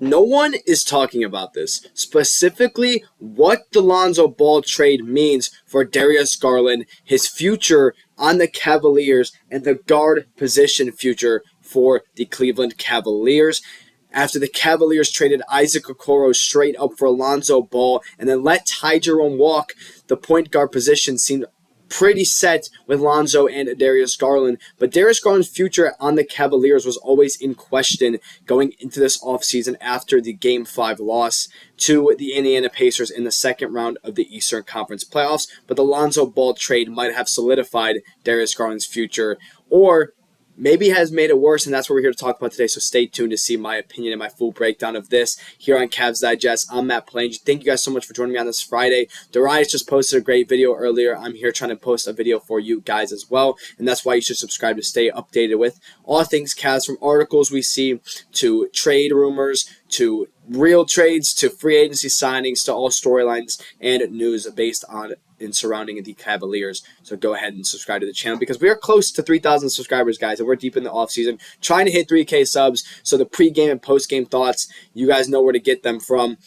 No one is talking about this, specifically what the Lonzo Ball trade means for Darius Garland, his future on the Cavaliers, and the guard position future for the Cleveland Cavaliers. After the Cavaliers traded Isaac Okoro straight up for Lonzo Ball and then let Ty Jerome walk, the point guard position seemed pretty set with Lonzo and Darius Garland, but Darius Garland's future on the Cavaliers was always in question going into this offseason after the Game 5 loss to the Indiana Pacers in the second round of the Eastern Conference playoffs, but the Lonzo Ball trade might have solidified Darius Garland's future, or maybe has made it worse, and that's what we're here to talk about today, so stay tuned to see my opinion and my full breakdown of this here on Cavs Digest. I'm Matt Plange. Thank you guys so much for joining me on this Friday. Darius just posted a great video earlier. I'm here trying to post a video for you guys as well, and that's why you should subscribe to stay updated with all things Cavs, from articles we see to trade rumors to real trades to free agency signings to all storylines and news based on and surrounding the Cavaliers. So go ahead and subscribe to the channel because we are close to 3,000 subscribers, guys, and we're deep in the offseason trying to hit 3K subs. So the pregame and postgame thoughts, you guys know where to get them from,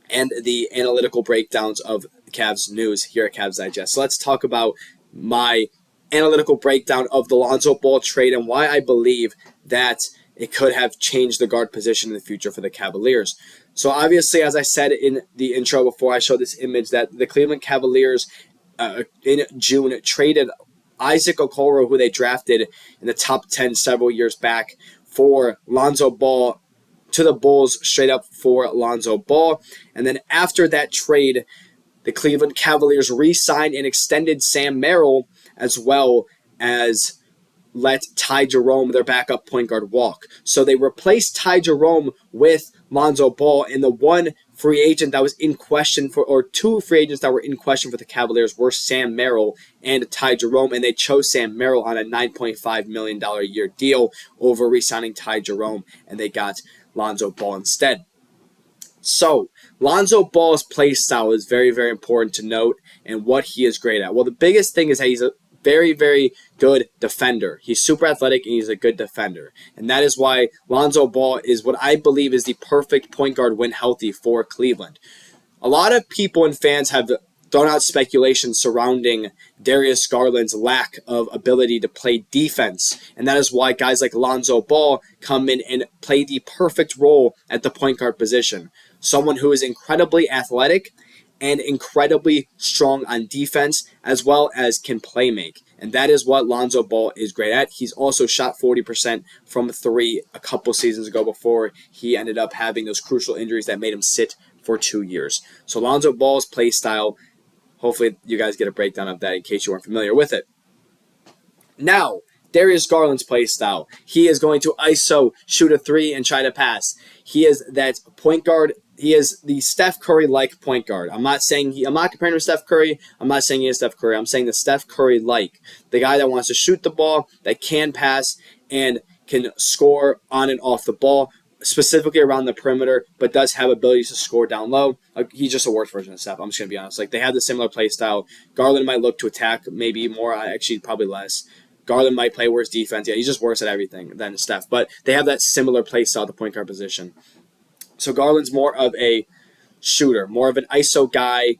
and the analytical breakdowns of Cavs news here at Cavs Digest. So let's talk about my analytical breakdown of the Lonzo Ball trade and why I believe that it could have changed the guard position in the future for the Cavaliers. So obviously, as I said in the intro before I showed this image, that the Cleveland Cavaliers in June traded Isaac Okoro, who they drafted in the top 10 several years back, for Lonzo Ball to the Bulls, straight up for Lonzo Ball. And then after that trade, the Cleveland Cavaliers re-signed and extended Sam Merrill, as well as let Ty Jerome, their backup point guard, walk. So they replaced Ty Jerome with Lonzo Ball, and the one free agent that was in question for, or two free agents that were in question for the Cavaliers were Sam Merrill and Ty Jerome, and they chose Sam Merrill on a $9.5 million a year deal over re-signing Ty Jerome, and they got Lonzo Ball instead. So, Lonzo Ball's play style is very, very important to note, and what he is great at. Well, the biggest thing is that he's a very, very good defender. He's super athletic and he's a good defender. And that is why Lonzo Ball is what I believe is the perfect point guard when healthy for Cleveland. A lot of people and fans have thrown out speculation surrounding Darius Garland's lack of ability to play defense. And that is why guys like Lonzo Ball come in and play the perfect role at the point guard position. Someone who is incredibly athletic and incredibly strong on defense, as well as can play make. And that is what Lonzo Ball is great at. He's also shot 40% from three a couple seasons ago before he ended up having those crucial injuries that made him sit for 2 years. So Lonzo Ball's play style, hopefully you guys get a breakdown of that in case you weren't familiar with it. Now, Darius Garland's play style. He is going to ISO, shoot a three, and try to pass. He is that point guard. He is the Steph Curry-like point guard. I'm not comparing him to Steph Curry. I'm not saying he is Steph Curry. I'm saying the Steph Curry-like. The guy that wants to shoot the ball, that can pass, and can score on and off the ball, specifically around the perimeter, but does have abilities to score down low. He's just a worse version of Steph. I'm just going to be honest. Like, they have the similar play style. Garland might look to attack maybe more. Actually, probably less. Garland might play worse defense. Yeah, he's just worse at everything than Steph. But they have that similar play style at the point guard position. So Garland's more of a shooter, more of an ISO guy,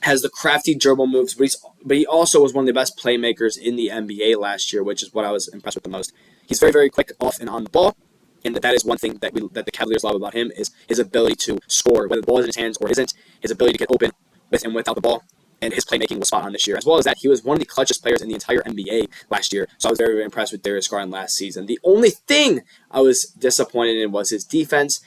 has the crafty dribble moves, but he also was one of the best playmakers in the NBA last year, which is what I was impressed with the most. He's very, very quick off and on the ball, and that is one thing that the Cavaliers love about him is his ability to score, whether the ball is in his hands or isn't, his ability to get open with and without the ball. And his playmaking was spot on this year, as well as that he was one of the clutchest players in the entire NBA last year. So I was very, very impressed with Darius Garland last season. The only thing I was disappointed in was his defense.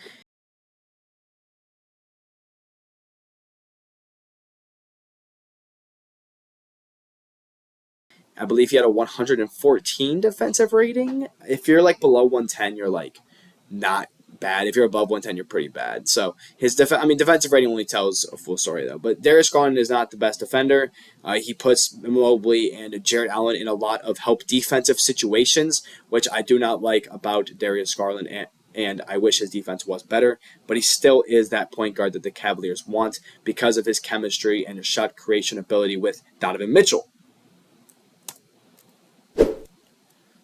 I believe he had a 114 defensive rating. If you're like below 110, you're like not bad. If you're above 110, you're pretty bad. So his defensive rating only tells a full story though. But Darius Garland is not the best defender. He puts Mobley and Jarrett Allen in a lot of help defensive situations, which I do not like about Darius Garland, and I wish his defense was better. But he still is that point guard that the Cavaliers want because of his chemistry and his shot creation ability with Donovan Mitchell.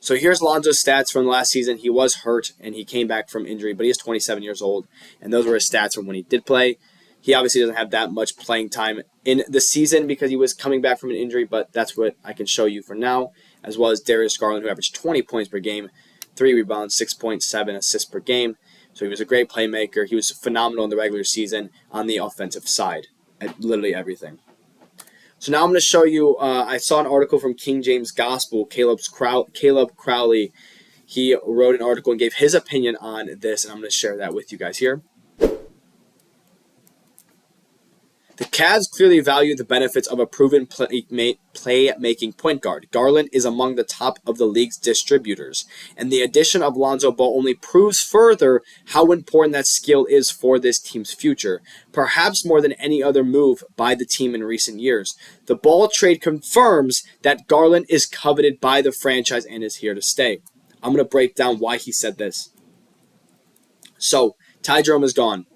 So here's Lonzo's stats from last season. He was hurt and he came back from injury, but he is 27 years old, and those were his stats from when he did play. He obviously doesn't have that much playing time in the season because he was coming back from an injury, but that's what I can show you for now, as well as Darius Garland, who averaged 20 points per game, 3 rebounds, 6.7 assists per game. So he was a great playmaker. He was phenomenal in the regular season on the offensive side at literally everything. So now I'm going to show you, I saw an article from King James Gospel, Caleb Crowley. He wrote an article and gave his opinion on this, and I'm going to share that with you guys here. The Cavs clearly value the benefits of a proven play-making point guard. Garland is among the top of the league's distributors, and the addition of Lonzo Ball only proves further how important that skill is for this team's future, perhaps more than any other move by the team in recent years. The Ball trade confirms that Garland is coveted by the franchise and is here to stay. I'm going to break down why he said this. So, Ty Jerome is gone,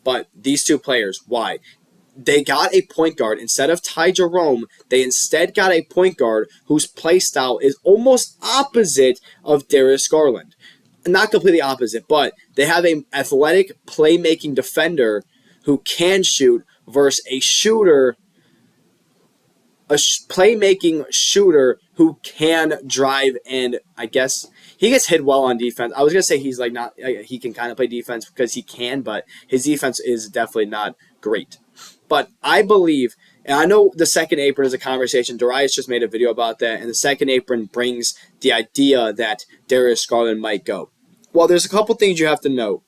but these two players, why? They got a point guard. Instead of Ty Jerome, they instead got a point guard whose play style is almost opposite of Darius Garland. Not completely opposite, but they have an athletic playmaking defender who can shoot versus a shooter, playmaking shooter who can drive, and I guess he gets hit well on defense. I was going to say he's like not, he can kind of play defense because he can, but his defense is definitely not great. But I believe, and I know the second apron is a conversation. Darius just made a video about that, and the second apron brings the idea that Darius Garland might go. Well, there's a couple things you have to know.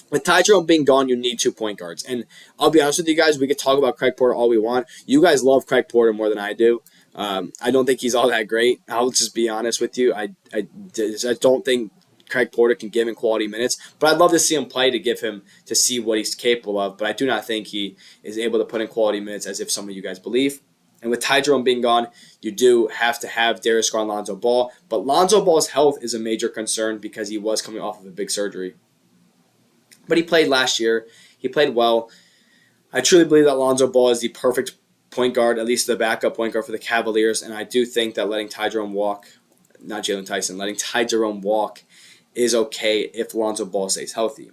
With Ty Jerome being gone, you need 2 point guards. And I'll be honest with you guys, we could talk about Craig Porter all we want. You guys love Craig Porter more than I do. I don't think he's all that great. I'll just be honest with you. I don't think Craig Porter can give him quality minutes, but I'd love to see him play to see what he's capable of, but I do not think he is able to put in quality minutes as if some of you guys believe. And with Ty Jerome being gone, you do have to have Darius Garland, Lonzo Ball, but Lonzo Ball's health is a major concern because he was coming off of a big surgery. But he played last year. He played well. I truly believe that Lonzo Ball is the perfect point guard, at least the backup point guard for the Cavaliers, and I do think that letting Ty Jerome walk, not Jalen Tyson, letting Ty Jerome walk is okay if Lonzo Ball stays healthy.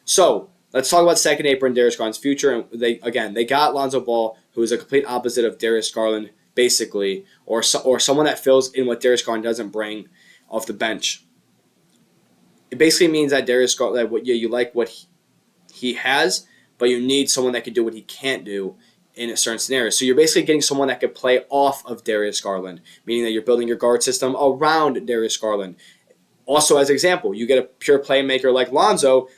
So let's talk about second apron Darius Garland's future. And they got Lonzo Ball, who is a complete opposite of Darius Garland, basically, or someone that fills in what Darius Garland doesn't bring off the bench. It basically means that Darius Garland, you like what he has, but you need someone that can do what he can't do in a certain scenario. So you're basically getting someone that could play off of Darius Garland, meaning that you're building your guard system around Darius Garland. Also, as an example, you get a pure playmaker like Lonzo,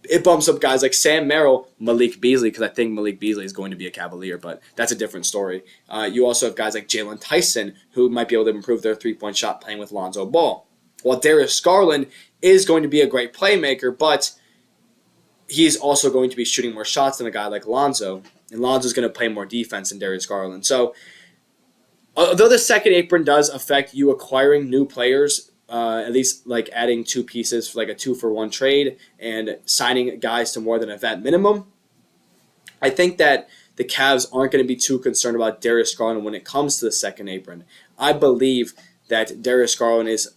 it bumps up guys like Sam Merrill, Malik Beasley, because I think Malik Beasley is going to be a Cavalier, but that's a different story. You also have guys like Jalen Tyson, who might be able to improve their three-point shot playing with Lonzo Ball. While Darius Garland is going to be a great playmaker, but he's also going to be shooting more shots than a guy like Lonzo, and Lonzo's going to play more defense than Darius Garland. So, although the second apron does affect you acquiring new players, at least like adding 2 pieces, like a 2-for-1 trade, and signing guys to more than a vet minimum, I think that the Cavs aren't going to be too concerned about Darius Garland when it comes to the second apron. I believe that Darius Garland is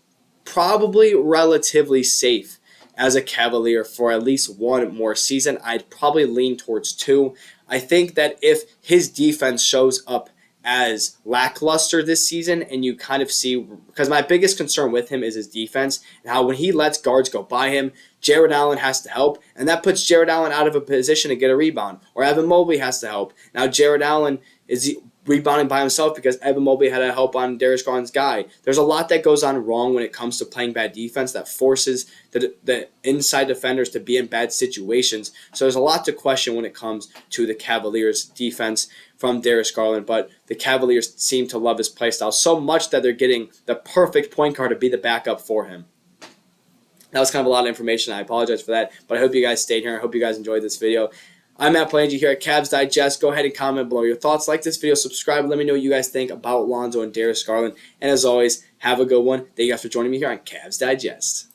probably relatively safe as a Cavalier for at least 1 more season. I'd probably lean towards 2. I think that if his defense shows up as lackluster this season, and you kind of see, because my biggest concern with him is his defense, and how when he lets guards go by him, Jarrett Allen has to help, and that puts Jarrett Allen out of a position to get a rebound, or Evan Mobley has to help. Now Jarrett Allen is rebounding by himself because Evan Mobley had to help on Darius Garland's guy. There's a lot that goes on wrong when it comes to playing bad defense that forces the inside defenders to be in bad situations. So there's a lot to question when it comes to the Cavaliers' defense from Darius Garland, but the Cavaliers seem to love his play style so much that they're getting the perfect point guard to be the backup for him. That was kind of a lot of information. I apologize for that, but I hope you guys stayed here. I hope you guys enjoyed this video. I'm Matt Plangy here at Cavs Digest. Go ahead and comment below your thoughts. Like this video, subscribe, let me know what you guys think about Lonzo and Darius Garland. And as always, have a good one. Thank you guys for joining me here on Cavs Digest.